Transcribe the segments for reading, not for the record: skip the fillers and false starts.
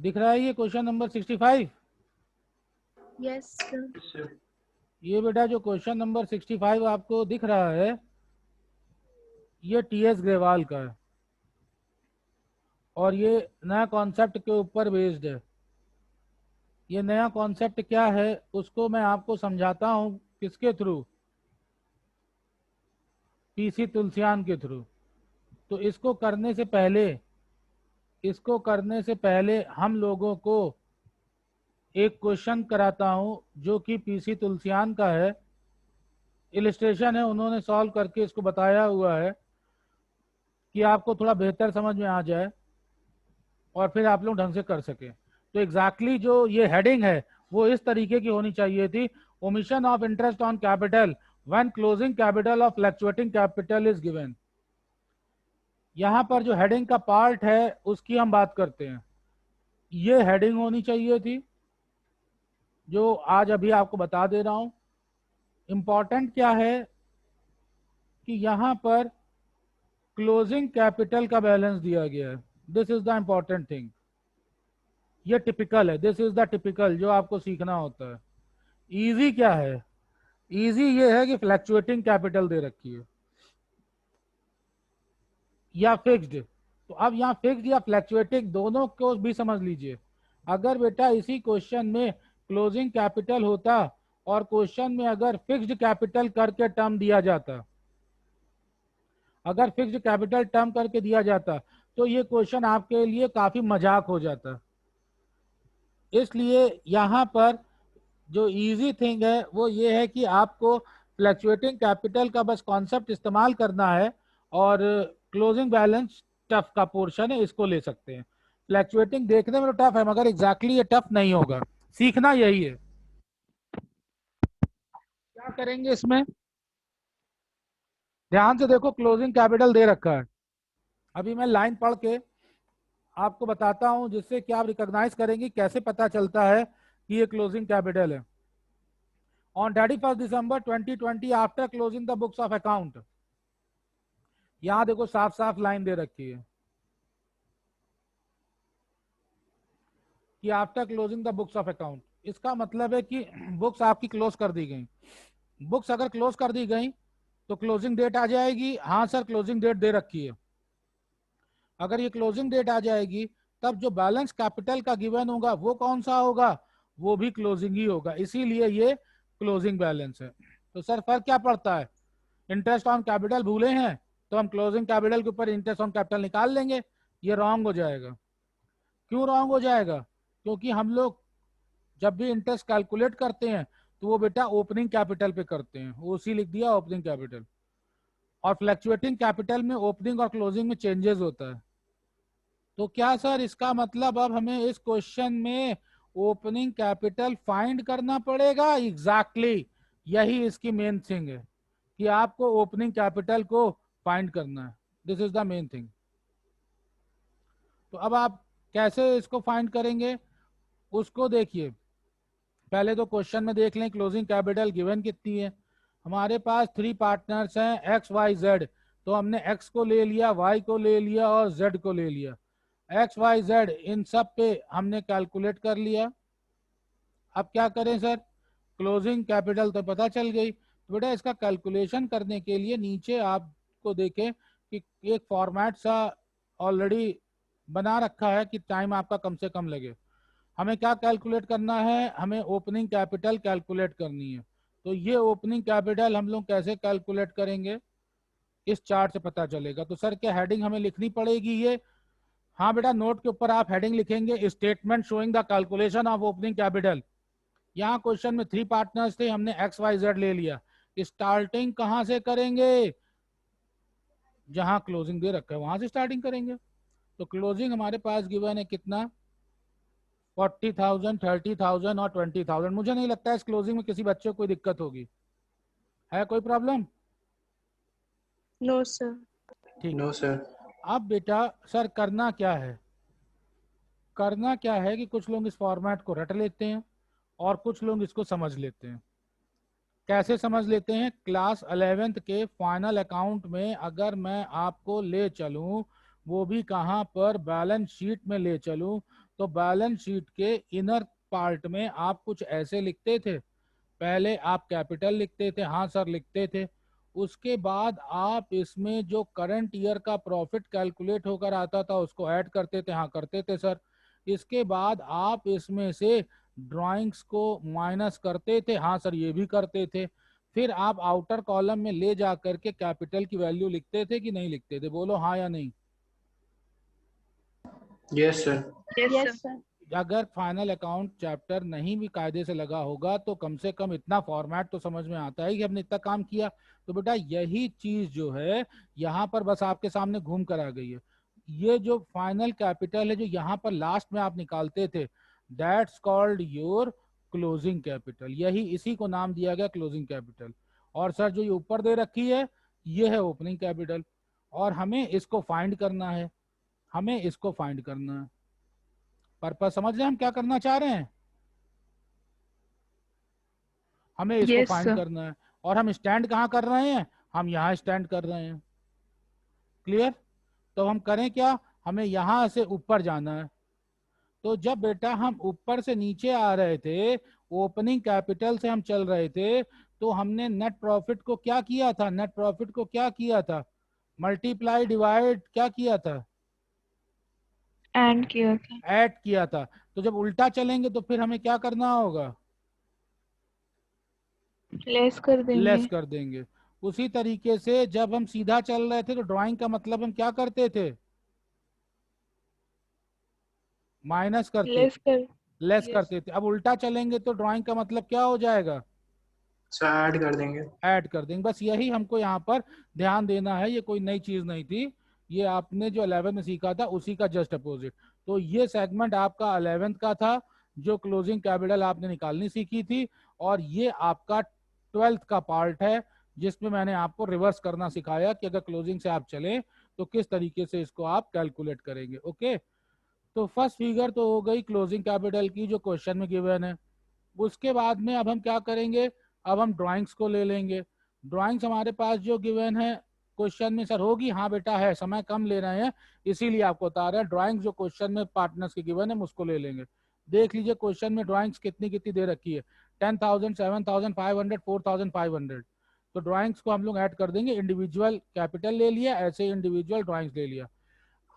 दिख रहा है ये क्वेश्चन नंबर 65? Yes sir. ये बेटा जो क्वेश्चन नंबर 65 आपको दिख रहा है, ये टीएस ग्रेवाल का है और ये नया कॉन्सेप्ट के ऊपर बेस्ड है। ये नया कॉन्सेप्ट क्या है उसको मैं आपको समझाता हूँ, किसके थ्रू, पीसी तुलसियान के थ्रू। तो इसको करने से पहले हम लोगों को एक क्वेश्चन कराता हूँ जो कि पीसी तुलसियान का है। इलिस्ट्रेशन है, उन्होंने सॉल्व करके इसको बताया हुआ है कि आपको थोड़ा बेहतर समझ में आ जाए और फिर आप लोग ढंग से कर सके। तो एग्जैक्टली जो ये हेडिंग है वो इस तरीके की होनी चाहिए थी, omission of interest on capital when closing capital of fluctuating capital is given. यहाँ पर जो हेडिंग का पार्ट है उसकी हम बात करते हैं। ये हेडिंग होनी चाहिए थी जो आज अभी आपको बता दे रहा हूं। इंपॉर्टेंट क्या है कि यहाँ पर क्लोजिंग कैपिटल का बैलेंस दिया गया है। This is the important thing. ये टिपिकल है, दिस इज द टिपिकल जो आपको सीखना होता है। इजी क्या है? इजी ये है कि फ्लैक्चुएटिंग कैपिटल दे रखी है या फिक्स्ड। तो अब यहाँ फिक्स्ड या फ्लैक्चुएटिंग दोनों को भी समझ लीजिए। अगर बेटा इसी क्वेश्चन में क्लोजिंग कैपिटल होता और क्वेश्चन में अगर फिक्स्ड कैपिटल करके टर्म दिया जाता, अगर फिक्स्ड कैपिटल टर्म करके दिया जाता तो ये क्वेश्चन आपके लिए काफी मजाक हो जाता। इसलिए यहाँ पर जो इजी थिंग है वो ये है कि आपको फ्लक्चुएटिंग कैपिटल का बस कॉन्सेप्ट इस्तेमाल करना है और क्लोजिंग बैलेंस टफ का पोर्शन है, इसको ले सकते हैं। फ्लक्चुएटिंग देखने में तो टफ है मगर एग्जैक्टली ये टफ नहीं होगा, सीखना यही है। क्या करेंगे इसमें, ध्यान से देखो, क्लोजिंग कैपिटल दे रखा है। अभी मैं लाइन पढ़ के आपको बताता हूं जिससे कि आप रिकॉग्नाइज करेंगे कैसे पता चलता है कि ये क्लोजिंग कैपिटल है। On 31st December 2020 after closing the books of account, यहां देखो साफ साफ लाइन दे रखी है कि after closing the books of account. इसका मतलब है कि बुक्स आपकी क्लोज कर दी गई। बुक्स अगर क्लोज कर दी गई तो क्लोजिंग डेट आ जाएगी। हाँ सर, क्लोजिंग डेट दे रखी है। अगर ये क्लोजिंग डेट आ जाएगी तब जो बैलेंस कैपिटल का गिवन होगा वो कौन सा होगा, वो भी क्लोजिंग ही होगा, इसीलिए ये क्लोजिंग बैलेंस है। तो सर फर्क क्या पड़ता है, इंटरेस्ट ऑन कैपिटल भूले हैं तो हम क्लोजिंग कैपिटल के ऊपर इंटरेस्ट ऑन कैपिटल निकाल लेंगे। ये रॉन्ग हो जाएगा। क्यों रॉन्ग हो जाएगा? क्योंकि हम लोग जब भी इंटरेस्ट कैलकुलेट करते हैं तो वो बेटा ओपनिंग कैपिटल पे करते हैं, ओसी लिख दिया ओपनिंग कैपिटल। और फ्लक्चुएटिंग कैपिटल में ओपनिंग और क्लोजिंग में चेंजेस होता है। तो क्या सर इसका मतलब अब हमें इस क्वेश्चन में ओपनिंग कैपिटल फाइंड करना पड़ेगा? एग्जैक्टली यही इसकी मेन थिंग है कि आपको ओपनिंग कैपिटल को फाइंड करना है। This is the main thing. तो अब आप कैसे इसको फाइंड करेंगे उसको देखिए। पहले तो क्वेश्चन में देख लें क्लोजिंग कैपिटल गिवन कितनी है। हमारे पास 3 पार्टनर्स हैं एक्स वाई जेड। तो हमने एक्स को ले लिया, वाई को ले लिया और जेड को ले लिया। एक्स वाई जेड इन सब पे हमने कैलकुलेट कर लिया। अब क्या करें सर, क्लोजिंग कैपिटल तो पता चल गई। तो बेटा इसका कैलकुलेशन करने के लिए नीचे आपको देखें कि एक फॉर्मेट सा ऑलरेडी बना रखा है कि टाइम आपका कम से कम लगे। हमें क्या कैलकुलेट करना है, हमें ओपनिंग कैपिटल कैलकुलेट करनी है। तो ये ओपनिंग कैपिटल हम लोग कैसे कैलकुलेट करेंगे, इस चार्ट से पता चलेगा। तो सर क्या हेडिंग हमें लिखनी पड़ेगी ये? हाँ बेटा, नोट के ऊपर आप हेडिंग लिखेंगे statement showing the calculation of opening capital. यहाँ क्वेश्चन में 3 पार्टनर्स थे, हमने एक्स वाई जेड ले लिया। स्टार्टिंग कहाँ से करेंगे, जहां क्लोजिंग दे रखा है वहां से स्टार्टिंग करेंगे। तो क्लोजिंग हमारे पास गिवन है कितना, 40,000, 30,000 और 20,000। मुझे नहीं लगता है इस क्लोजिंग में किसी बच्चे को कोई दिक्कत होगी, है कोई प्रॉब्लम? No sir. ठीक। No sir. अब बेटा सर करना क्या है, करना क्या है कि कुछ लोग इस फॉर्मेट को रट लेते हैं और कुछ लोग इसको समझ लेते हैं। कैसे समझ लेते हैं, क्लास 11th के फाइनल अकाउंट में अगर मैं आपको ले चलूं, वो भी कहां पर, बैलेंस शीट में ले चलूं, तो बैलेंस शीट के इनर पार्ट में आप कुछ ऐसे लिखते थे, पहले आप कैपिटल लिखते थे, हाँ सर लिखते थे, उसके बाद आप इसमें जो करंट ईयर का प्रॉफिट कैलकुलेट होकर आता था उसको ऐड करते थे, हाँ करते थे सर। इसके बाद आप इसमें से ड्राइंग्स को माइनस करते थे, हाँ सर ये भी करते थे। फिर आप आउटर कॉलम में ले जा करके कैपिटल की वैल्यू लिखते थे कि नहीं लिखते थे, बोलो हाँ या नहीं। Yes sir. Yes, sir. अगर फाइनल अकाउंट चैप्टर नहीं भी कायदे से लगा होगा तो कम से कम इतना फॉर्मेट तो समझ में आता है कि हमने इतना काम किया। तो बेटा यही चीज जो है यहाँ पर बस आपके सामने घूम कर आ गई है। ये जो फाइनल कैपिटल है जो यहाँ पर लास्ट में आप निकालते थे, that's called your closing capital. यही इसी को नाम दिया गया क्लोजिंग कैपिटल। और सर जो ये ऊपर दे रखी है ये है ओपनिंग कैपिटल, और हमें इसको फाइंड करना है, हमें इसको फाइंड करना है। पर्पस समझ रहे हैं हम क्या करना चाह रहे हैं? हमें इसको Yes, फाइंड sir. करना है, और हम स्टैंड कहाँ कर रहे हैं, हम यहाँ स्टैंड कर रहे हैं। क्लियर? तो हम करें क्या, हमें यहाँ से ऊपर जाना है। तो जब बेटा हम ऊपर से नीचे आ रहे थे, ओपनिंग कैपिटल से हम चल रहे थे, तो हमने नेट प्रॉफिट को क्या किया था, नेट प्रॉफिट को क्या किया था, मल्टीप्लाई डिवाइड क्या किया था, And किया था. ऐड किया था। तो जब उल्टा चलेंगे तो फिर हमें क्या करना होगा, Less कर देंगे. लेस कर देंगे। उसी तरीके से जब हम सीधा चल रहे थे तो ड्राइंग का मतलब हम क्या करते थे, माइनस करते Less थे, कर. Less Yes. करते थे। अब उल्टा चलेंगे तो ड्राइंग का मतलब क्या हो जाएगा, सर ऐड कर देंगे। ऐड कर देंगे। बस यही हमको यहाँ पर ध्यान देना है, ये कोई नई चीज नहीं थी, ये आपने जो 11 में सीखा था उसी का जस्ट अपोजिट। तो ये सेगमेंट आपका 11th का था जो क्लोजिंग कैपिटल आपने निकालनी सीखी थी, और ये आपका 12th का पार्ट है जिसमें मैंने आपको रिवर्स करना सिखाया कि अगर क्लोजिंग से आप चलें तो किस तरीके से इसको आप कैलकुलेट करेंगे। ओके, तो फर्स्ट फिगर तो हो गई क्लोजिंग कैपिटल की जो क्वेश्चन में गिवन है। उसके बाद में अब हम क्या करेंगे, अब हम ड्राइंग्स को ले लेंगे। ड्राइंग्स हमारे पास जो गिवन है क्वेश्चन में, सर होगी, हाँ बेटा है, समय कम ले रहे हैं इसीलिए आपको बता रहे हैं। ड्राइंग्स जो क्वेश्चन में पार्टनर्स के गिवन है हम उसको ले लेंगे। देख लीजिए क्वेश्चन में ड्राइंग्स कितनी कितनी दे रखी है, 10,000, 7,500, 4,500। तो ड्राइंग्स को हम लोग ऐड कर देंगे, इंडिविजुअल कैपिटल ले लिया, ऐसे इंडिविजुअल ड्राइंग्स ले लिया।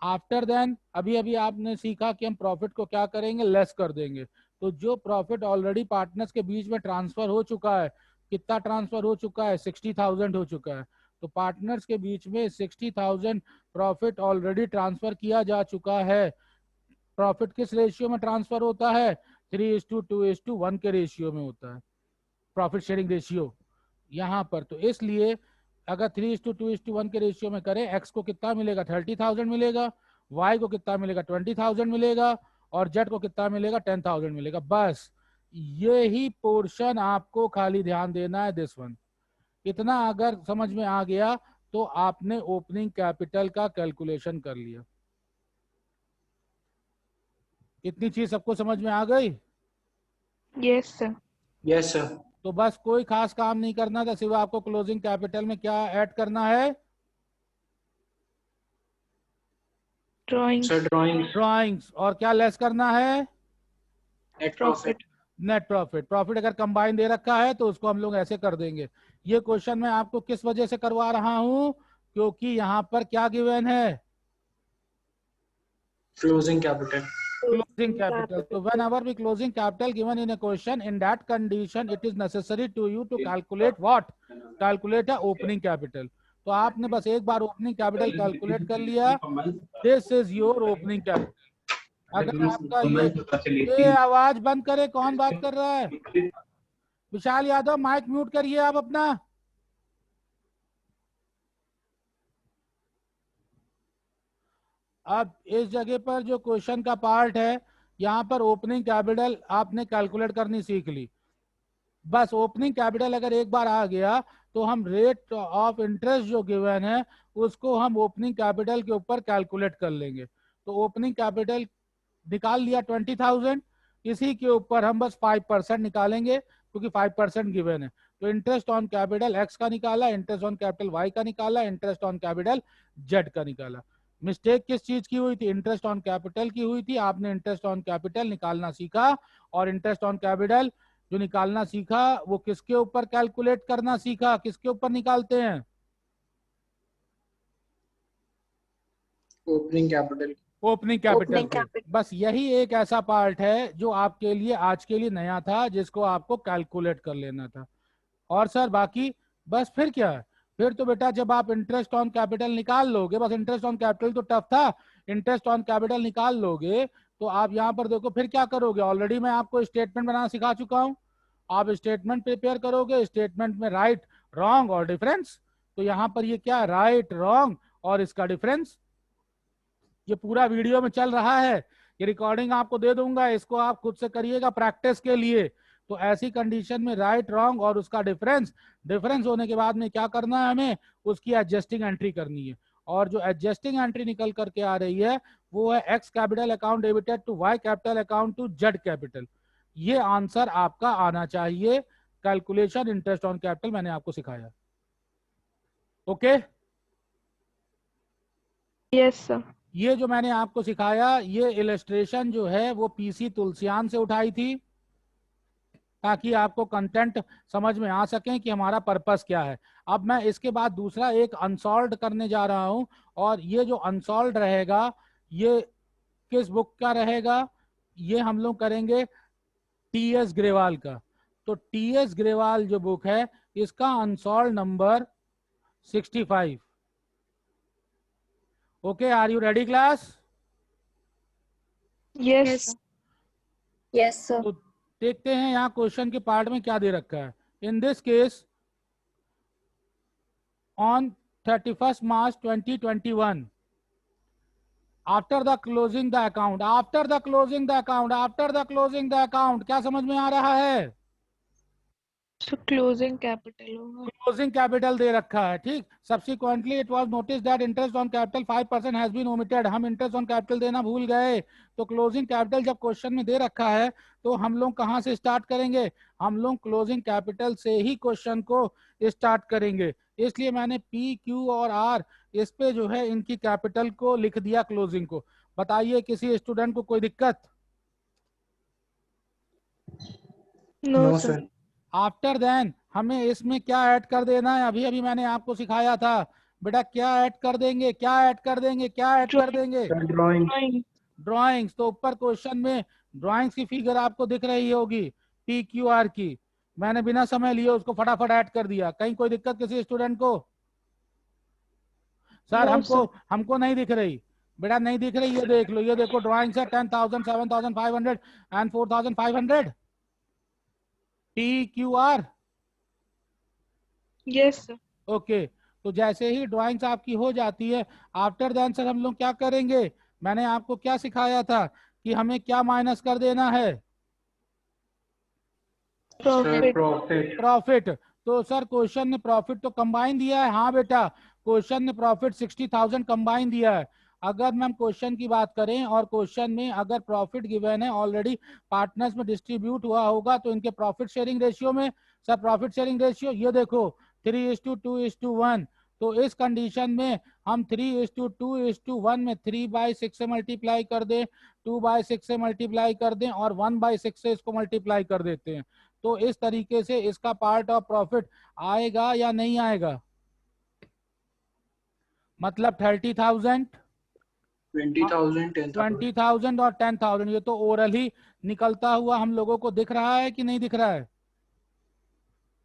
आफ्टर देन अभी अभी आपने सीखा कि हम प्रॉफिट को क्या करेंगे, लेस कर देंगे। तो जो प्रॉफिट ऑलरेडी पार्टनर्स के बीच में ट्रांसफर हो चुका है, कितना ट्रांसफर हो चुका है, 60,000 हो चुका है। तो पार्टनर्स के बीच में 60,000 प्रॉफिट ऑलरेडी ट्रांसफर किया जा चुका है। प्रॉफिट किस रेशियो में ट्रांसफर होता है, 3:2:1 के रेशियो में होता है, प्रॉफिट शेयरिंग रेशियो यहाँ पर। तो इसलिए अगर 3:2:1 के रेशियो में करें, एक्स को कितना मिलेगा, 30,000 मिलेगा, वाई को कितना मिलेगा, 20,000 मिलेगा, और जेड को कितना मिलेगा, 10,000 मिलेगा। बस यही पोर्शन आपको खाली ध्यान देना है, दिस वन। इतना अगर समझ में आ गया तो आपने ओपनिंग कैपिटल का कैलकुलेशन कर लिया। इतनी चीज सबको समझ में आ गई? Yes, sir. Yes sir. तो बस कोई खास काम नहीं करना था, सिर्फ आपको क्लोजिंग कैपिटल में क्या ऐड करना है, Drawings. Sir drawing. ड्राइंग्स, और क्या लेस करना है, net Profit. Profit. Net profit. Profit अगर कंबाइन दे रखा है तो उसको हम लोग ऐसे कर देंगे। ये क्वेश्चन मैं आपको किस वजह से करवा रहा हूं, क्योंकि यहाँ पर क्या गिवन है, closing capital. closing capital. So whenever we closing capital given in a question, in that condition it is necessary to you to calculate what, calculate a opening capital. तो आपने बस एक बार ओपनिंग कैपिटल कैलकुलेट कर लिया, this is your opening capital. अगर आपका ये आवाज बंद करे, कौन बात कर रहा है, विशाल यादव माइक म्यूट करिए आप अपना। अब इस जगह पर जो क्वेश्चन का पार्ट है, यहाँ पर ओपनिंग कैपिटल आपने कैलकुलेट करनी सीख ली। बस ओपनिंग कैपिटल अगर एक बार आ गया तो हम रेट ऑफ इंटरेस्ट जो गिवन है उसको हम ओपनिंग कैपिटल के ऊपर कैलकुलेट कर लेंगे। तो ओपनिंग कैपिटल निकाल लिया 20,000, इसी के ऊपर हम बस 5% निकालेंगे क्योंकि 5% गिवन है। तो इंटरेस्ट ऑन कैपिटल एक्स का निकाला, इंटरेस्ट ऑन कैपिटल वाई का निकाला, इंटरेस्ट ऑन कैपिटल जेड का निकाला। मिस्टेक किस चीज की हुई थी? इंटरेस्ट ऑन कैपिटल की हुई थी। आपने इंटरेस्ट ऑन कैपिटल निकालना सीखा, और इंटरेस्ट ऑन कैपिटल जो निकालना सीखा वो किसके ऊपर कैलकुलेट करना सीखा? किसके ऊपर निकालते हैं? Opening capital. Opening capital opening पे। कैपिटल। बस यही एक ऐसा पार्ट है जो आपके लिए आज के लिए नया था, जिसको आपको कैलकुलेट कर लेना था। और सर बाकी बस फिर क्या है? फिर तो बेटा जब आप इंटरेस्ट ऑन कैपिटल निकाल लोगे, बस इंटरेस्ट ऑन कैपिटल तो टफ था, इंटरेस्ट ऑन कैपिटल निकाल लोगे तो आप यहाँ पर देखो फिर क्या करोगे। ऑलरेडी मैं आपको स्टेटमेंट बनाना सिखा चुका हूँ। आप स्टेटमेंट प्रिपेयर करोगे, स्टेटमेंट में राइट, रॉन्ग और डिफरेंस। तो यहाँ पर ये क्या, राइट, रॉन्ग और इसका डिफरेंस। ये पूरा वीडियो में चल रहा है, ये रिकॉर्डिंग आपको दे दूंगा, इसको आप खुद से करिएगा प्रैक्टिस के लिए। तो ऐसी कंडीशन में राइट, रॉन्ग और उसका डिफरेंस, डिफरेंस होने के बाद में क्या करना है, हमें उसकी एडजस्टिंग एंट्री करनी है। और जो एडजस्टिंग एंट्री निकल करके आ रही है वो है X capital account debited to Y capital account to Z capital. ये आंसर आपका आना चाहिए। कैलकुलेशन इंटरेस्ट ऑन कैपिटल मैंने आपको सिखाया। Okay yes sir. ये जो मैंने आपको सिखाया, ये इलस्ट्रेशन जो है वो पीसी तुलसियान से उठाई थी, ताकि आपको कंटेंट समझ में आ सके कि हमारा पर्पस क्या है। अब मैं इसके बाद दूसरा एक अनसॉल्व्ड करने जा रहा हूं, और ये जो अनसॉल्व्ड रहेगा ये किस बुक का रहेगा? ये हम लोग करेंगे टीएस ग्रेवाल का। तो टीएस ग्रेवाल जो बुक है इसका unsolved number 65। Okay, are you ready class? Yes sir. Yes sir. तो देखते हैं यहाँ क्वेश्चन के पार्ट में क्या दे रखा है। In this case on 31st March 2021, after the closing the account, after the closing the account, after the closing the account, क्या समझ में आ रहा है? सो क्लोजिंग कैपिटल होगा। क्लोजिंग कैपिटल दे रखा है, ठीक। Subsequently it was noticed that interest on capital 5% has been omitted. हम इंटरेस्ट ऑन कैपिटल देना भूल गए। तो क्लोजिंग कैपिटल जब क्वेश्चन में दे रखा है तो हम लोग कहां से स्टार्ट करेंगे? हम लोग क्लोजिंग कैपिटल से ही क्वेश्चन को स्टार्ट करेंगे। इसलिए मैंने पी, क्यू और आर इस पे जो है इनकी कैपिटल को लिख दिया, क्लोजिंग को। बताइए किसी स्टूडेंट को कोई दिक्कत? No sir. Sir. After then हमें इसमें क्या ऐड कर देना है? अभी अभी मैंने आपको सिखाया था बेटा, क्या ऐड कर देंगे, क्या ऐड कर देंगे, क्या ऐड कर देंगे? ड्राइंग। ड्राइंग्स। तो ऊपर क्वेश्चन में ड्राइंग्स की फिगर आपको दिख रही होगी पी क्यू आर की। मैंने बिना समय लिए उसको फटाफट ऐड कर दिया। कहीं कोई दिक्कत किसी स्टूडेंट को? सर No, हमको sir. हमको नहीं दिख रही बेटा, नहीं दिख रही। ये देख लो, ये देखो ड्राइंग्स है 10,000, 7,500 and 4,500 P Q R. Yes sir. Okay, तो जैसे ही ड्राइंग्स आपकी हो जाती है, आफ्टर द आंसर हम लोग क्या करेंगे? मैंने आपको क्या सिखाया था कि हमें क्या माइनस कर देना है? प्रॉफिट। प्रॉफिट। प्रॉफिट। तो सर क्वेश्चन ने प्रॉफिट तो कंबाइन दिया है। हाँ बेटा, क्वेश्चन ने प्रॉफिट 60,000 कंबाइन दिया है। अगर मैम क्वेश्चन की बात करें और क्वेश्चन में अगर प्रॉफिट गिवन है ऑलरेडी, पार्टनर्स में डिस्ट्रीब्यूट हुआ होगा, तो इनके प्रॉफिट शेयरिंग रेशियो में, सर प्रॉफिट शेयरिंग रेशियो ये देखो 3:2:1। तो इस कंडीशन में हम 3:2:1 में 3/6 से मल्टीप्लाई कर दें, 2/6 से मल्टीप्लाई कर दें और 1/6 से इसको मल्टीप्लाई कर देते हैं। तो इस तरीके से इसका पार्ट ऑफ प्रॉफिट आएगा या नहीं आएगा? मतलब 30,000, 20,000, 10,000। 20,000 और 10,000। ये तो ओरल ही निकलता हुआ हम लोगों को दिख रहा है कि नहीं दिख रहा है?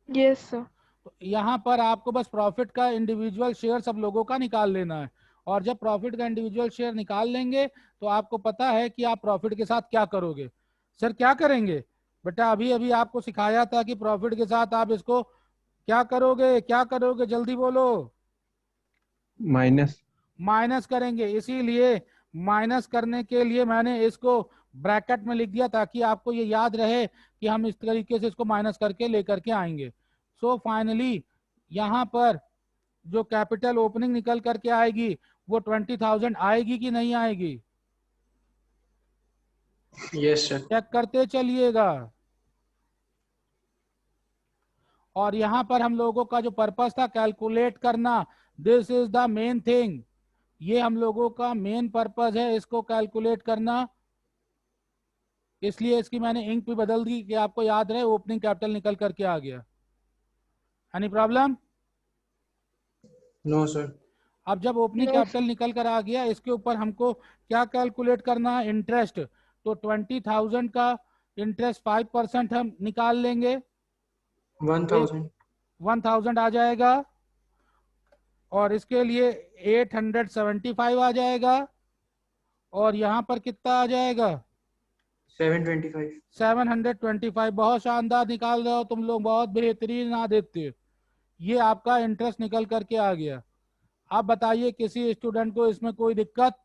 Yes sir. तो यहाँ पर आपको बस प्रॉफिट का इंडिविजुअल शेयर सब लोगों का निकाल लेना है। और जब प्रॉफिट का इंडिविजुअल शेयर निकाल लेंगे तो आपको पता है कि आप प्रॉफिट के साथ क्या करोगे। सर क्या करेंगे? बेटा अभी अभी आपको सिखाया था कि प्रॉफिट के साथ आप इसको क्या करोगे, क्या करोगे, जल्दी बोलो। माइनस। माइनस करेंगे। इसीलिए माइनस करने के लिए मैंने इसको ब्रैकेट में लिख दिया, ताकि आपको ये याद रहे कि हम इस तरीके से इसको माइनस करके लेकर के आएंगे। सो फाइनली यहाँ पर जो कैपिटल ओपनिंग निकल करके आएगी वो 20,000 आएगी कि नहीं आएगी? Yes sir. चेक करते चलिएगा। और यहाँ पर हम लोगों का जो पर्पस था कैलकुलेट करना, this is the main thing. ये हम लोगों का मेन पर्पस है इसको कैलकुलेट करना, इसलिए इसकी मैंने इंक भी बदल दी कि आपको याद रहे ओपनिंग कैपिटल निकल करके आ गया। Any problem? No sir. अब जब ओपनिंग No, कैपिटल निकल कर आ गया, इसके ऊपर हमको क्या कैलकुलेट करना है? इंटरेस्ट। तो 20,000 का इंटरेस्ट 5% हम निकाल लेंगे, 1000। 1000 आ जाएगा, और इसके लिए 875 आ जाएगा, और यहाँ पर कितना आ जाएगा? 725। 725। बहुत शानदार निकाल रहे हो तुम लोग, बहुत बेहतरीन आदित्य। ये आपका इंटरेस्ट निकल करके आ गया। आप बताइए किसी स्टूडेंट को इसमें कोई दिक्कत?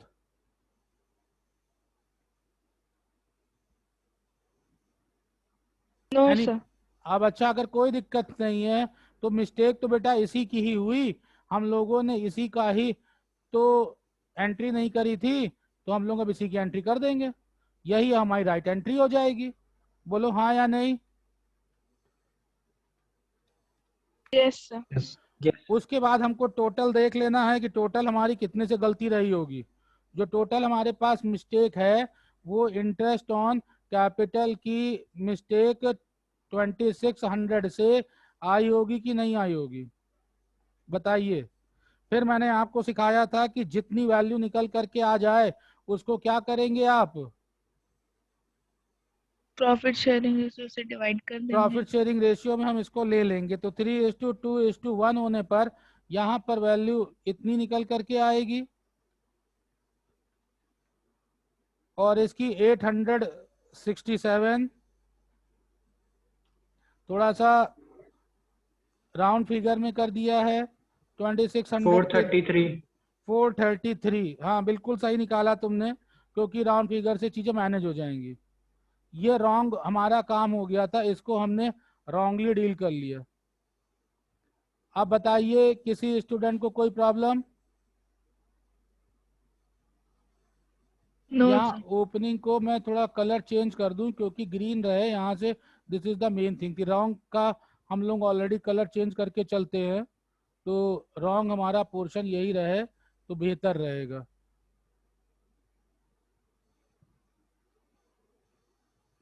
no, यानी sir. अब अच्छा, अगर कोई दिक्कत नहीं है तो मिस्टेक तो बेटा इसी की ही हुई, हम लोगों ने इसी का ही तो एंट्री नहीं करी थी, तो हम लोग अब इसी की एंट्री कर देंगे, यही हमारी राइट एंट्री हो जाएगी। बोलो हाँ या नहीं? Yes, sir. उसके बाद हमको टोटल देख लेना है कि टोटल हमारी कितने से गलती रही होगी। जो टोटल हमारे पास मिस्टेक है वो इंटरेस्ट ऑन कैपिटल की मिस्टेक 2600 से आई होगी कि नहीं आई होगी? बताइए। फिर मैंने आपको सिखाया था कि जितनी वैल्यू निकल करके आ जाए उसको क्या करेंगे आप? Profit sharing ratio से divide कर देंगे. प्रॉफिट शेयरिंग रेशियो में हम इसको ले लेंगे, तो 3:2:1 होने पर यहाँ पर वैल्यू इतनी निकल करके आएगी, और इसकी 867, थोड़ा सा राउंड फिगर में कर दिया है, 2600 के 433। 433। हाँ बिल्कुल सही निकाला तुमने, क्योंकि राउंड फिगर से चीजें मैनेज हो जाएंगी। ये रॉन्ग हमारा काम हो गया था, इसको हमने रॉन्गली डील कर लिया। अब बताइए किसी स्टूडेंट को कोई प्रॉब्लम? No, यहाँ sir. ओपनिंग को मैं थोड़ा कलर चेंज कर दूं क्योंकि ग्रीन रहे यहाँ से, this is the main thing कि रॉन्ग का हम लोग ऑलरेडी कलर चेंज करके चलते हैं, तो रॉन्ग हमारा पोर्शन यही रहे तो बेहतर रहेगा।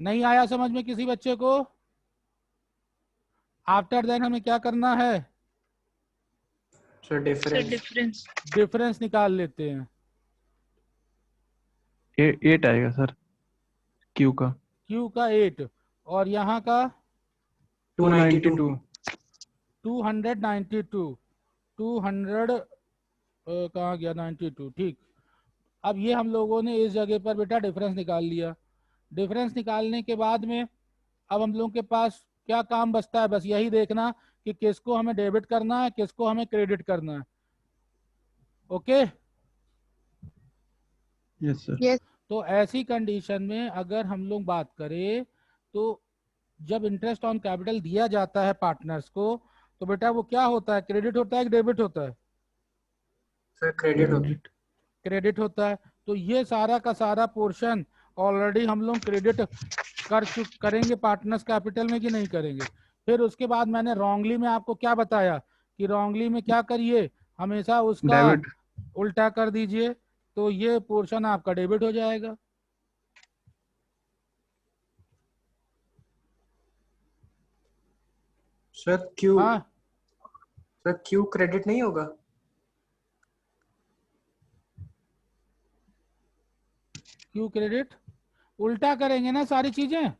नहीं आया समझ में किसी बच्चे को? आफ्टर देन हमें क्या करना है? Sir Sir, difference. difference. Difference निकाल लेते हैं। 8 आएगा सर क्यू का। क्यू का 8, और यहाँ का 292। 292। 200 कहाँ गया? 92, ठीक। अब ये हम लोगों ने इस जगह पर बेटा डिफरेंस निकाल लिया। डिफरेंस निकालने के बाद में अब हम लोगों के पास क्या काम बचता है? बस यही देखना कि किसको हमें डेबिट करना है, किसको हमें क्रेडिट करना है। ओके? Yes sir. तो ऐसी कंडीशन में अगर हम लोग बात करें तो जब इंटरेस्ट ऑन कैपिटल दिया जाता है पार्टनर्स को, तो बेटा वो क्या होता है? क्रेडिट होता है कि डेबिट होता है? सर क्रेडिट होता है। क्रेडिट होता है। तो ये सारा का सारा पोर्शन ऑलरेडी हम लोग क्रेडिट करेंगे पार्टनर्स कैपिटल में कि नहीं करेंगे? फिर उसके बाद मैंने रॉन्गली में आपको क्या बताया कि रॉन्गली में क्या करिए, हमेशा उसका डेबिट। उल्टा कर दीजिए, तो ये पोर्शन आपका डेबिट हो जाएगा। Sir Q. हाँ, सर क्यू क्रेडिट नहीं होगा? क्यों क्रेडिट? उल्टा करेंगे ना सारी चीजें।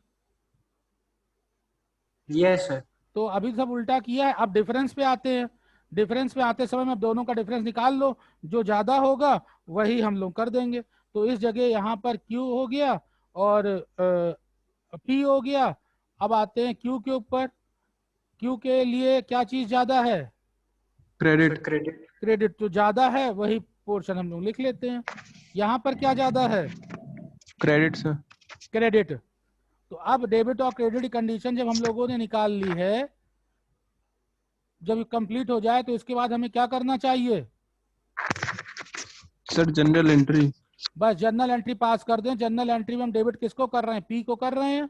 Yes sir. तो अभी सब उल्टा किया है, अब डिफरेंस पे आते हैं। डिफरेंस पे आते समय में अब दोनों का डिफरेंस निकाल लो, जो ज्यादा होगा वही हम लोग कर देंगे। तो इस जगह यहाँ पर Q हो गया और P हो गया। अब आते हैं Q के ऊपर। Q के लिए क्या चीज ज्यादा है? क्रेडिट। क्रेडिट। क्रेडिट। तो ज्यादा है वही पोर्शन हम लोग लिख लेते हैं। यहाँ पर क्या ज्यादा है? Credit sir. क्रेडिट। तो अब डेबिट और क्रेडिट की कंडीशन जब हम लोगों ने निकाल ली है, जब कंप्लीट हो जाए तो इसके बाद हमें क्या करना चाहिए? Sir general entry. बस जर्नल एंट्री पास कर दें। जर्नल एंट्री में हम डेबिट किसको कर रहे हैं? पी को कर रहे हैं।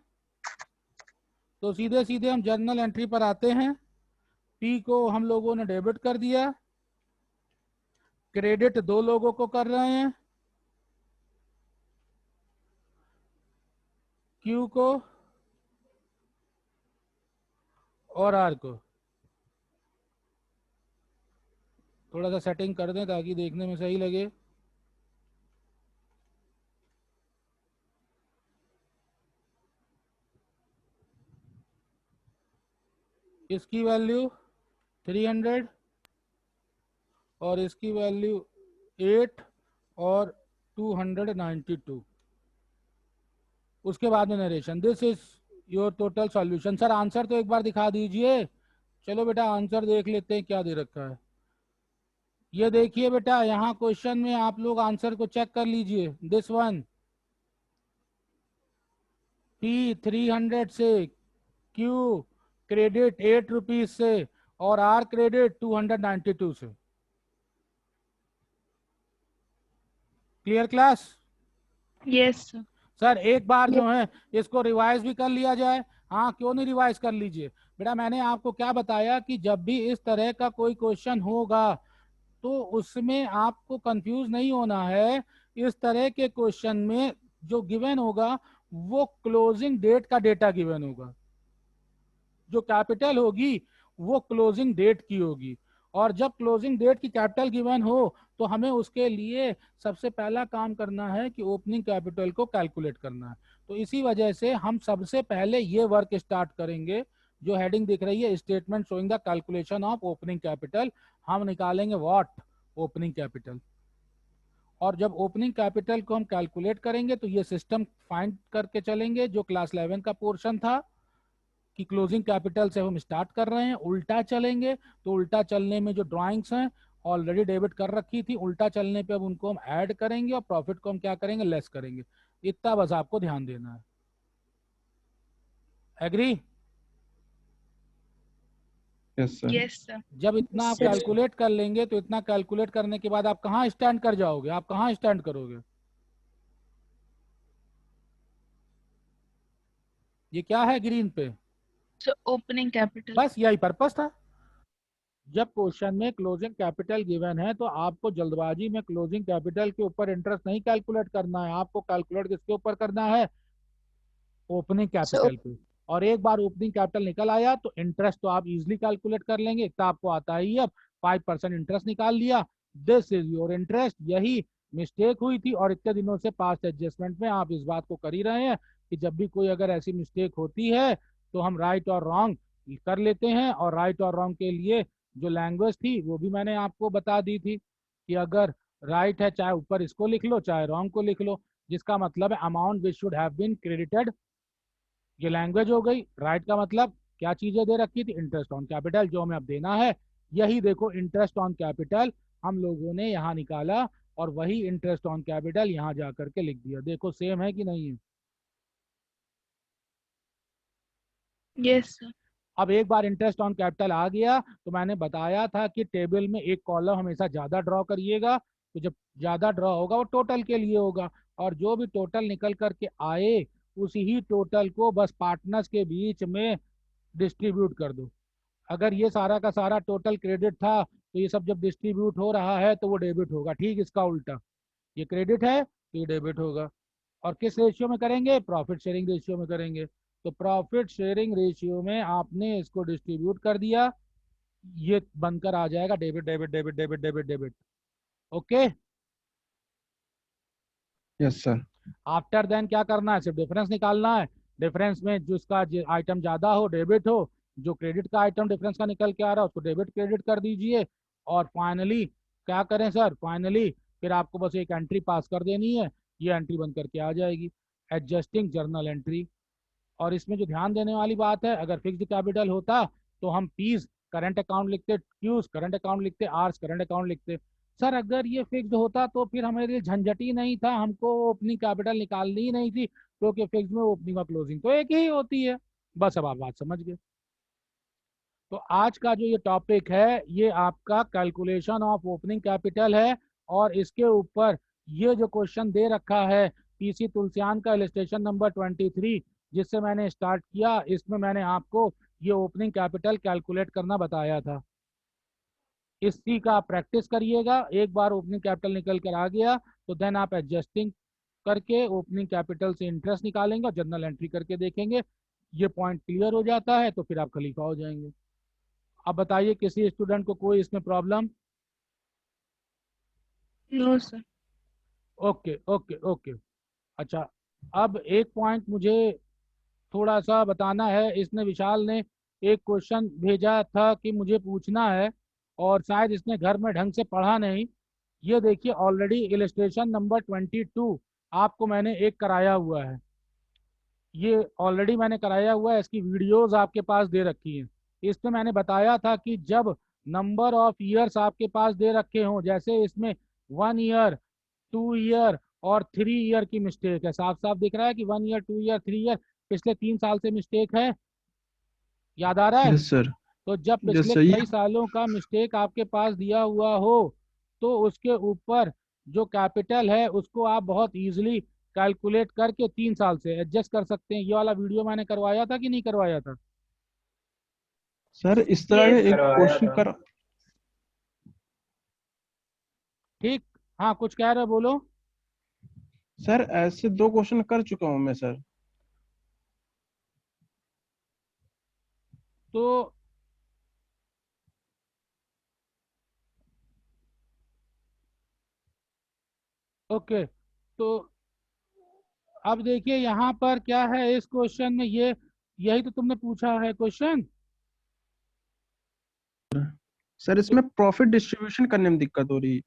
तो सीधे सीधे हम जर्नल एंट्री पर आते हैं। पी को हम लोगों ने डेबिट कर दिया, क्रेडिट 2 लोगों को कर रहे हैं, क्यू को और आर को। थोड़ा सा सेटिंग कर दें ताकि देखने में सही लगे। इसकी वैल्यू 300 और इसकी वैल्यू 8 और 292। उसके बाद में narration, this is your total solution. Sir answer तो एक बार दिखा दीजिए। चलो बेटा आंसर देख लेते हैं क्या दे रखा है। ये देखिए बेटा, यहाँ क्वेश्चन में आप लोग आंसर को चेक कर लीजिए। दिस वन, P 300 से, Q क्रेडिट 8 रुपीज से और R क्रेडिट 292 से। Clear class? Yes, sir. Sir एक बार जो है इसको रिवाइज भी कर लिया जाए। हाँ क्यों नहीं रिवाइज कर लीजिए बेटा। मैंने आपको क्या बताया कि जब भी इस तरह का कोई क्वेश्चन होगा तो उसमें आपको कंफ्यूज नहीं होना है। इस तरह के क्वेश्चन में जो गिवन होगा वो क्लोजिंग डेट का डेटा गिवन होगा। जो कैपिटल होगी वो क्लोजिंग डेट की होगी, और जब क्लोजिंग डेट की कैपिटल गिवन हो तो हमें उसके लिए सबसे पहला काम करना है कि ओपनिंग कैपिटल को कैलकुलेट करना है। तो इसी वजह से हम सबसे पहले ये वर्क स्टार्ट करेंगे। जो हेडिंग दिख रही है, statement showing the calculation of opening capital, हम निकालेंगे व्हाट, ओपनिंग कैपिटल। और जब ओपनिंग कैपिटल को हम कैलकुलेट करेंगे तो ये सिस्टम फाइंड करके चलेंगे जो क्लास 11 का पोर्शन था कि क्लोजिंग कैपिटल से हम स्टार्ट कर रहे हैं। उल्टा चलेंगे तो उल्टा चलने में जो ड्राइंग्स हैं ऑलरेडी डेबिट कर रखी थी, उल्टा चलने पे अब उनको हम ऐड करेंगे और प्रॉफिट को हम क्या करेंगे, लेस करेंगे। इतना बस आपको ध्यान देना है। Agree? Yes sir. Yes, sir. जब इतना आप Yes. कैलकुलेट कर लेंगे तो इतना कैलकुलेट करने के बाद आप कहाँ स्टैंड कर जाओगे, आप कहाँ स्टैंड करोगे? ये क्या है ग्रीन पे? So opening capital. बस यही पर्पस था। जब क्वेश्चन में क्लोजिंग कैपिटल गिवन है तो आपको जल्दबाजी में क्लोजिंग कैपिटल के ऊपर इंटरेस्ट नहीं कैलकुलेट करना है। आपको कैलकुलेट किसके ऊपर करना है, ओपनिंग कैपिटल पे। और एक बार ओपनिंग कैपिटल निकल आया तो इंटरेस्ट तो आप इजीली कैलकुलेट कर लेंगे। इतना आपको आता ही। अब 5% इंटरेस्ट निकाल लिया, दिस इज योर इंटरेस्ट। यही मिस्टेक हुई थी और इतने दिनों से पास्ट एडजस्टमेंट में आप इस बात को कर ही रहे हैं कि जब भी कोई अगर ऐसी मिस्टेक होती है तो हम राइट और रॉन्ग कर लेते हैं। और राइट और रॉन्ग के लिए जो लैंग्वेज थी वो भी मैंने आपको बता दी थी कि अगर राइट है चाहे ऊपर इसको लिख लो चाहे रॉन्ग को लिख लो, जिसका मतलब है amount which should have been credited. ये लैंग्वेज हो गई। राइट का मतलब क्या चीजें दे रखी थी, इंटरेस्ट ऑन कैपिटल जो हमें अब देना है। यही देखो इंटरेस्ट ऑन कैपिटल हम लोगों ने यहाँ निकाला और वही इंटरेस्ट ऑन कैपिटल यहाँ जा करके लिख दिया। देखो सेम है कि नहीं है? Yes, sir. अब एक बार इंटरेस्ट ऑन कैपिटल आ गया तो मैंने बताया था कि टेबल में एक कॉलम हमेशा ज्यादा ड्रॉ करिएगा। तो जब ज्यादा ड्रॉ होगा वो टोटल के लिए होगा, और जो भी टोटल निकल करके आए उसी ही टोटल को बस पार्टनर्स के बीच में डिस्ट्रीब्यूट कर दो। अगर ये सारा का सारा टोटल क्रेडिट था तो ये सब जब डिस्ट्रीब्यूट हो रहा है तो वो डेबिट होगा। ठीक इसका उल्टा, ये क्रेडिट है तो ये डेबिट होगा। और किस रेशियो में करेंगे, प्रॉफिट शेयरिंग रेशियो में करेंगे। तो प्रॉफिट शेयरिंग रेशियो में आपने इसको डिस्ट्रीब्यूट कर दिया, ये बनकर आ जाएगा debit debit debit debit debit debit. Okay, yes sir. After then क्या करना है, सिर्फ डिफरेंस निकालना है। डिफरेंस में जिसका आइटम ज्यादा हो डेबिट हो, जो क्रेडिट का आइटम डिफरेंस का निकल के आ रहा है उसको डेबिट क्रेडिट कर दीजिए। और फाइनली क्या करें सर, फाइनली फिर आपको बस एक एंट्री पास कर देनी है, ये एंट्री बन करके आ जाएगी, एडजस्टिंग जर्नल एंट्री। और इसमें जो ध्यान देने वाली बात है, अगर फिक्स्ड कैपिटल होता तो हम पीस करंट अकाउंट लिखते, क्यूज करंट अकाउंट लिखते, आर्स करंट अकाउंट लिखते। सर अगर ये फिक्स्ड होता तो फिर हमारे लिए झंझट ही नहीं था, हमको ओपनिंग कैपिटल निकालनी ही नहीं थी, क्योंकि फिक्स्ड में ओपनिंग और क्लोजिंग तो एक ही होती है। बस अब आप बात समझ गए। तो आज का जो ये टॉपिक है ये आपका कैलकुलेशन ऑफ ओपनिंग कैपिटल है, और इसके ऊपर ये जो क्वेश्चन दे रखा है पीसी तुलसियान का इलस्ट्रेशन नंबर 23 जिससे मैंने स्टार्ट किया, इसमें मैंने आपको ये ओपनिंग कैपिटल कैलकुलेट करना बताया था। इसी का आप प्रैक्टिस करिएगा। एक बार ओपनिंग कैपिटल निकल कर आ गया तो देन आप एडजस्टिंग करके ओपनिंग कैपिटल से इंटरेस्ट निकालेंगे और जर्नल एंट्री करके देखेंगे। ये पॉइंट क्लियर हो जाता है तो फिर आप खलीफा हो जाएंगे। अब बताइए किसी स्टूडेंट को कोई इसमें problem? No sir. Okay okay okay. अच्छा, अब एक पॉइंट मुझे थोड़ा सा बताना है। इसने विशाल ने एक क्वेश्चन भेजा था कि मुझे पूछना है, और शायद इसने घर में ढंग से पढ़ा नहीं। ये देखिए, ऑलरेडी इलस्ट्रेशन नंबर 22 आपको मैंने एक कराया हुआ है। ये ऑलरेडी मैंने कराया हुआ है, इसकी वीडियोस आपके पास दे रखी हैं। इसमें मैंने बताया था कि जब नंबर ऑफ ईयर्स आपके पास दे रखे हों, जैसे इसमें 1 ईयर, 2 ईयर और 3 ईयर की मिस्टेक है। साफ साफ दिख रहा है कि 1 ईयर, 2 ईयर, 3 ईयर पिछले 3 साल से मिस्टेक है। याद आ रहा है? Yes sir. तो जब यस पिछले सर, ये कई सालों का मिस्टेक आपके पास दिया हुआ हो तो उसके ऊपर जो कैपिटल है उसको आप बहुत इजीली कैलकुलेट करके 3 साल से एडजस्ट कर सकते हैं। ये वाला वीडियो मैंने करवाया था कि नहीं करवाया था? सर इस तरह Yes, के एक करवाया क्वेश्चन था। कर। ठीक। हाँ, कुछ कह रहे हो, बोलो। सर ऐसे 2 क्वेश्चन कर चुका हूँ मैं सर। तो ओके, तो अब देखिए यहाँ पर क्या है इस क्वेश्चन में। ये यही तो तुमने पूछा है क्वेश्चन। सर इसमें प्रॉफिट डिस्ट्रीब्यूशन करने में दिक्कत हो रही है।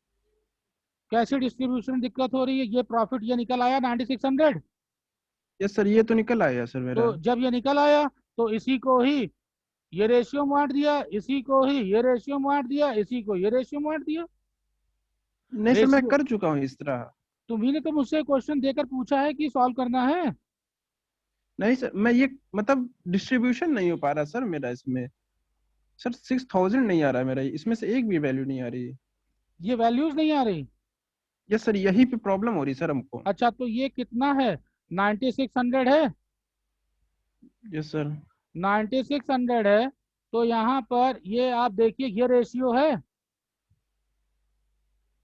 कैसे डिस्ट्रीब्यूशन दिक्कत हो रही है? ये प्रॉफिट ये निकल आया 9600। यस सर, ये तो निकल आया सर मेरा। तो जब ये निकल आया तो इसी को ही ये रेशियो में बांट दिया, इसी को ही ये रेशियो में बांट दिया, इसी को ये रेशियो में बांट दिया। नहीं सर, मैं रेशियो कर चुका हूँ इस तरह। तुम्ही ने तो मुझसे क्वेश्चन देकर पूछा है कि सॉल्व करना है। नहीं सर, मैं ये मतलब डिस्ट्रीब्यूशन नहीं हो पा रहा सर मेरा इसमें। सर 6000 नहीं आ रहा है मेरा, इसमें से एक भी वैल्यू नहीं आ रही। ये वैल्यूज नहीं आ रही। यस सर, यही पे प्रॉब्लम हो रही सर हमको। अच्छा, तो ये कितना है? 9600 है। Yes sir. 9600 है। तो यहाँ पर ये आप देखिए, ये रेशियो है।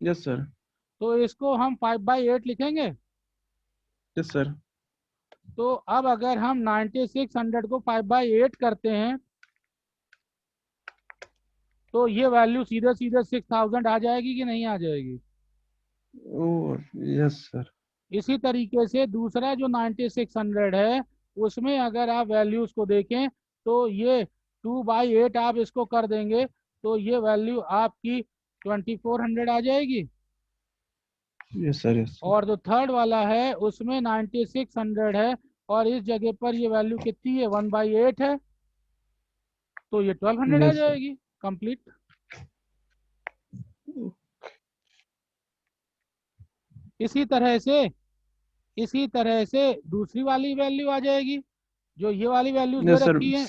Yes sir. तो इसको हम 5/8 लिखेंगे। Yes sir. तो अब अगर हम 9600 को 5/8 करते हैं तो ये वैल्यू सीधे सीधे 6000 आ जाएगी कि नहीं आ जाएगी? ओ यस सर। इसी तरीके से दूसरा जो 9600 है उसमें अगर आप वैल्यूज को देखें तो ये 2/8 आप इसको कर देंगे तो ये वैल्यू आपकी 2400 आ जाएगी। Yes sir. Yes sir. और जो थर्ड वाला है उसमें 9600 है और इस जगह पर ये वैल्यू कितनी है? 1/8 है। तो ये 1200 आ यस सर। जाएगी कंप्लीट। इसी तरह से इसी तरह से दूसरी वाली वैल्यू आ जाएगी जो ये वाली वैल्यूज दे यस सर। रखी है।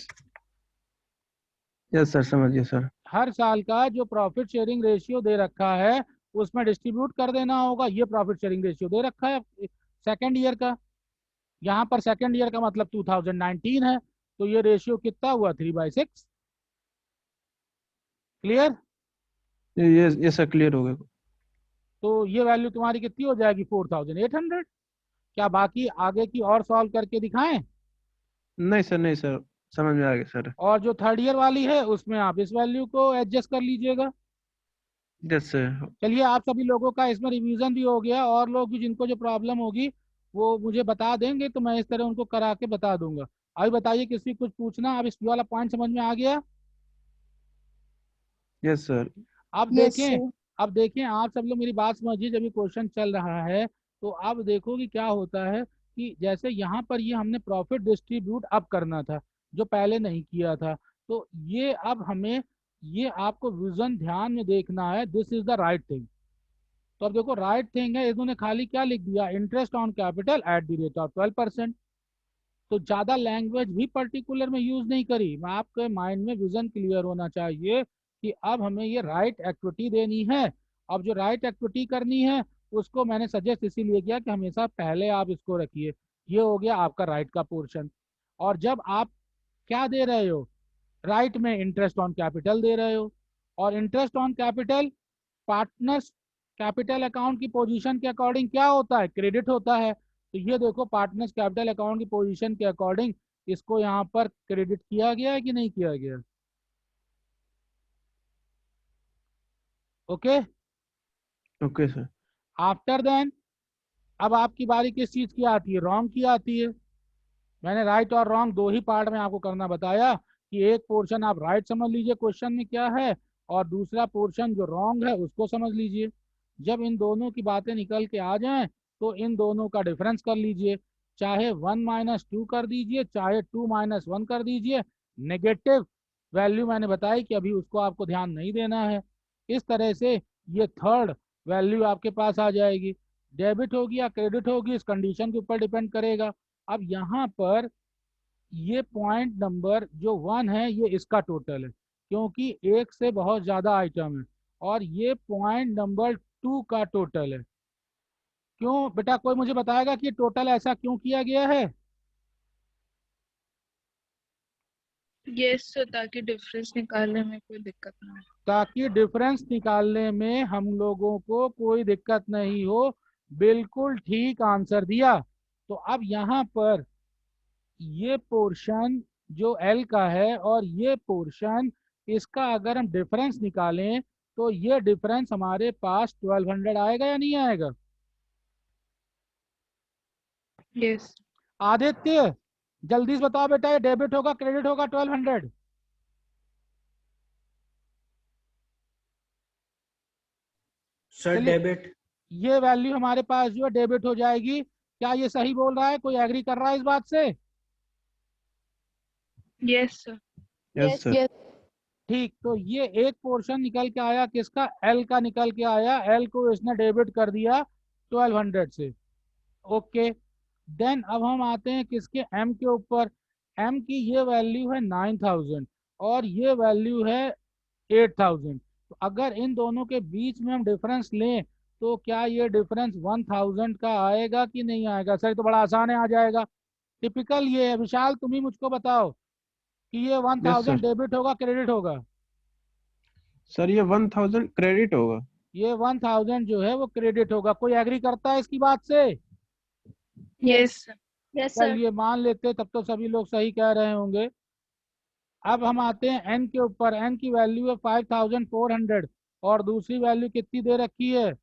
यस सर, समझिए सर। हर साल का जो प्रॉफिट शेयरिंग रेशियो दे रखा है उसमें डिस्ट्रीब्यूट कर देना होगा। ये प्रॉफिट शेयरिंग रेशियो दे रखा है सेकेंड ईयर का। यहाँ पर सेकेंड ईयर का मतलब 2019 है। तो ये रेशियो कितना हुआ? 3/6। क्लियर? ये सर क्लियर हो गया। तो ये वैल्यू तुम्हारी कितनी हो जाएगी? 4800। क्या बाकी आगे की और सॉल्व करके दिखाएं? नहीं सर, नहीं सर, समझ में आ गया सर। और जो थर्ड ईयर वाली है उसमें आप इस वैल्यू को एडजस्ट कर लीजिएगा। Yes sir. चलिए, आप सभी लोगों का इसमें रिवीजन भी हो गया। और लोग भी जिनको जो प्रॉब्लम होगी वो मुझे बता देंगे तो मैं इस तरह उनको करा के बता दूंगा। अभी बताइए, किसी कुछ पूछना? अब इस वाला पॉइंट समझ में आ गया? Yes sir. अब Yes, देखें, sir. अब देखें आप सब लोग मेरी बात समझिए। जब ये क्वेश्चन चल रहा है तो अब देखो कि क्या होता है कि जैसे यहाँ पर ये हमने प्रॉफिट डिस्ट्रीब्यूट अब करना था जो पहले नहीं किया था। तो ये अब हमें, ये आपको विजन ध्यान में देखना है। This is the right thing. तो अब देखो, राइट थिंग है, इन्होंने खाली क्या लिख दिया? Interest on capital at the rate of 12%। तो ज्यादा लैंग्वेज भी पर्टिकुलर में यूज नहीं करी। मैं आपके माइंड में विजन क्लियर होना चाहिए कि अब हमें ये राइट एक्विटी देनी है। अब जो राइट एक्विटी करनी है उसको मैंने सजेस्ट इसीलिए किया कि हमेशा पहले आप इसको रखिए। ये हो गया आपका राइट का पोर्शन। और जब आप क्या दे रहे हो? राइट में इंटरेस्ट ऑन कैपिटल दे रहे हो। और interest on capital partners capital account की पोजीशन के अकॉर्डिंग क्या होता है, क्रेडिट होता है। तो ये देखो पार्टनर्स कैपिटल अकाउंट की पोजीशन के अकॉर्डिंग इसको यहाँ पर क्रेडिट किया गया है कि नहीं किया गया। Okay okay sir. After then अब आपकी बारी किस चीज की आती है, रॉन्ग की आती है। मैंने राइट और रॉन्ग दो ही पार्ट में आपको करना बताया कि एक पोर्शन आप राइट समझ लीजिए क्वेश्चन में क्या है, और दूसरा पोर्शन जो रॉन्ग है उसको समझ लीजिए। जब इन दोनों की बातें निकल के आ जाएं तो इन दोनों का डिफरेंस कर लीजिए, चाहे 1 - 2 कर दीजिए चाहे 2 - 1 कर दीजिए। नेगेटिव वैल्यू मैंने बताई कि अभी उसको आपको ध्यान नहीं देना है। इस तरह से ये थर्ड वैल्यू आपके पास आ जाएगी। डेबिट होगी या क्रेडिट होगी इस कंडीशन के ऊपर डिपेंड करेगा। अब यहाँ पर ये पॉइंट नंबर जो 1 है ये इसका टोटल है, क्योंकि एक से बहुत ज्यादा आइटम है, और ये पॉइंट नंबर 2 का टोटल है। क्यों बेटा, कोई मुझे बताएगा कि टोटल ऐसा क्यों किया गया है। यस सर, ताकि डिफरेंस निकालने में कोई दिक्कत ना हो। ताकि डिफरेंस निकालने में हम लोगों को कोई दिक्कत नहीं हो। बिल्कुल ठीक आंसर दिया। तो अब यहाँ पर ये पोर्शन जो एल का है और ये पोर्शन इसका अगर हम डिफरेंस निकालें तो ये डिफरेंस हमारे पास 1200 आएगा या नहीं आएगा। यस आदित्य जल्दी से बताओ बेटा, ये डेबिट होगा क्रेडिट होगा 1200। सर चलिए डेबिट। ये वैल्यू हमारे पास जो है डेबिट हो जाएगी। क्या ये सही बोल रहा है, कोई एग्री कर रहा है इस बात से। Yes sir. Yes sir. yes, ठीक, तो ये एक पोर्शन निकल के आया किसका, एल का निकल के आया। एल को इसने डेबिट कर दिया 1200 से। ओके देन अब हम आते हैं किसके, एम के ऊपर। एम की ये वैल्यू है 9000 और ये वैल्यू है 8000। तो अगर इन दोनों के बीच में हम डिफरेंस लें तो क्या ये डिफरेंस 1000 का आएगा कि नहीं आएगा। सर ये तो बड़ा आसान है, आ जाएगा। टिपिकल ये है। विशाल तुम ही मुझको बताओ कि ये यस 1000 सर। डेबिट होगा क्रेडिट होगा। सर ये 1000 क्रेडिट होगा। ये 1000 जो है वो क्रेडिट होगा। कोई एग्री करता है इसकी बात से। Yes sir. yes, sir. चलिए मान लेते तब तो सभी लोग सही कह रहे होंगे। अब हम आते हैं एन के ऊपर। एन की वैल्यू है 5400 और दूसरी वैल्यू कितनी दे रखी है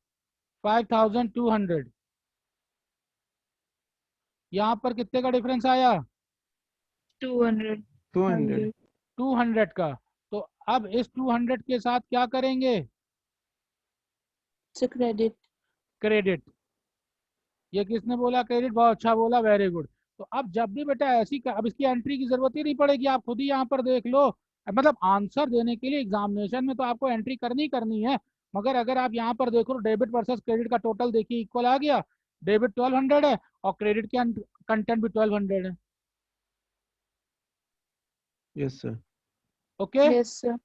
5200। यहाँ पर कितने का डिफरेंस आया 200। 200। 200 का। तो अब इस 200 के साथ क्या करेंगे, So credit. क्रेडिट। ये किसने बोला क्रेडिट, बहुत अच्छा बोला, वेरी गुड। तो अब जब भी बेटा ऐसी अब इसकी एंट्री की जरूरत ही नहीं पड़ेगी, आप खुद ही यहाँ पर देख लो। मतलब आंसर देने के लिए एग्जामिनेशन में तो आपको एंट्री करनी करनी है, मगर अगर आप यहाँ पर देखो डेबिट वर्सेस क्रेडिट का टोटल देखिए इक्वल आ गया। डेबिट 1200 है और क्रेडिट के कंटेंट भी 1200 है। Yes sir. Okay Yes, sir.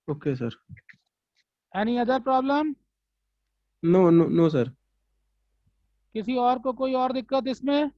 Okay sir. Any other problem, no no no sir. किसी और को कोई और दिक्कत इसमें।